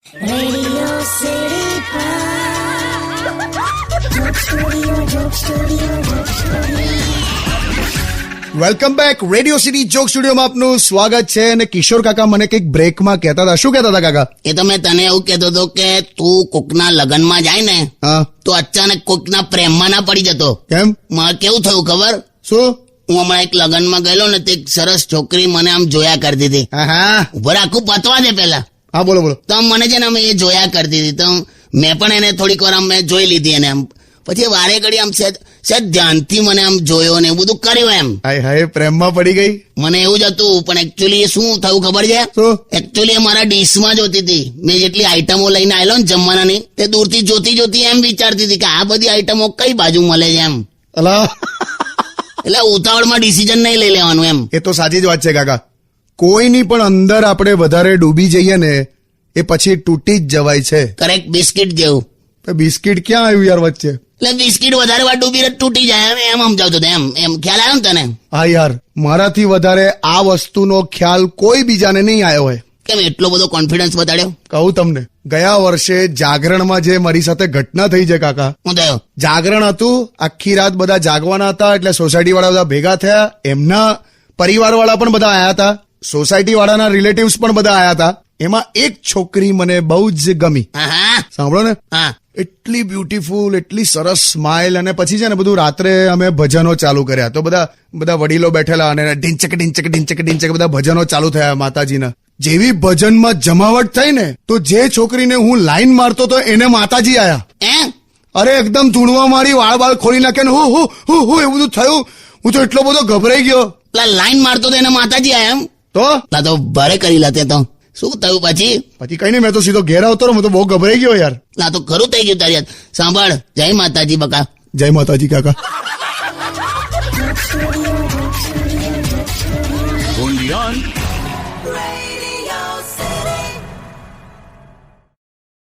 Radio City Joke Studio, Joke Studio, Joke Studio. Welcome back. Radio city joke સ્ટુડિયોમાં આપનું સ્વાગત છે. અને કિશોર કાકા મને કંઈક બ્રેકમાં કહેતા હતા. શું કહેતા હતા કાકા? એ તો મેં તને એવું કહેતો હતો કે તું કોકના લગ્નમાં જાય ને હા, તો અચાનક કોકના પ્રેમમાં ના પડી જતો. કેમ? મારે કેવું થયું ખબર? શું? હું હમણાં એક લગ્નમાં ગયેલો ને, તે એક સરસ છોકરી મને આમ જોયા કરતી હતી. હા હા ઉભર આખું પતવા દે પેલા. હા, બોલો બોલો. તો આમ મને છે ને આમ એ જોયા કરતી હતી, તો મેં પણ એને થોડીક વાર આમ મેં જોઈ લીધી એને આમ. પછી વારે ઘડી આમ સહેજ ધ્યાનથી મને આમ જોયો ને એવું બધું કર્યું એમ. હાય હાય, પ્રેમમાં પડી ગઈ. મને એવું જ હતું, પણ એકચ્યુઅલી શું થયું ખબર છે? શું? એકચ્યુઅલી મારા ડીશમાં જોતી હતી. મેં જેટલી આઈટમો લઈને આવેલો ને જમવાનાની, તે દૂરથી જોતી જોતી એમ વિચારતી હતી કે આ બધી આઈટમો કઈ બાજુ મળે છે એમ. અલા, એટલે ઉતાવળમાં ડિસિઝન નહીં લઈ લેવાનું એમ. એ તો સાચી જ વાત છે કાકા. કોઈની પણ અંદર આપણે વધારે ડૂબી જઈએ ને, એ પછી તૂટી જ જવાય છે. કરેક્ટ, બિસ્કિટ જેવું. બિસ્કિટ ક્યાં આવ્યું યાર વચ્ચે? એટલે બિસ્કિટ વધારે વાર ડૂબી તૂટી જાય એમ સમજાવતો હતો એમ. એમ ખ્યાલ આવ્યો ને તને? હા યાર, મારાથી વધારે આ વસ્તુનો ખ્યાલ કોઈ બીજાને નહીં આવ્યો હોય. કેમ એટલો બધો કોન્ફિડન્સ બતાડ્યો? કહું તમને, ગયા વર્ષે જાગરણમાં જે મારી સાથે ઘટના થઈ છે કાકા. હું થયો? જાગરણ હતું, આખી રાત બધા જાગવાના હતા, એટલે સોસાયટી વાળા બધા ભેગા થયા. એમના પરિવાર વાળા પણ બધા આયા હતા, સોસાયટી વાળાના રિલેટિવ્સ પણ બધા આયા હતા. એમાં એક છોકરી મને બહુ જ ગમી. હા હા સાંભળો ને, હા. એટલી બ્યુટીફુલ, એટલી સરસ સ્માઇલ. અને પછી છે ને બધું રાત્રે અમે ભજનો ચાલુ કર્યા. તો બધા વડીલો બેઠેલા અને ઢીંચક ઢીંચક ઢીંચક ઢીંચક બધા ભજનો ચાલુ થયા માતાજીના. જેવી ભજનમાં જમાવટ થઈ ને, તો જે છોકરીને હું લાઈન મારતો તો એને માતાજી આયા. અરે એકદમ ધૂણવા મારી, વાળ બાળ ખોલી નાખે ને હું હું હું હું એવું બધું થયું. હું તો એટલો બધો ગભરાઈ ગયો. પેલા લાઈન મારતો તો એને માતાજી આયા એમ? તો તો ભારે કરી લાતે. તો શું થયું પછી? પછી કઈ નહીં, મેં તો સીધો ઘેર આવતો રહ્યો. હું તો બહુ ગભરાઈ ગયો યાર. ના તો ખરું થઈ ગયું તારી યાદ. સાંભળ, જય માતાજી બકા. જય માતાજી કાકા.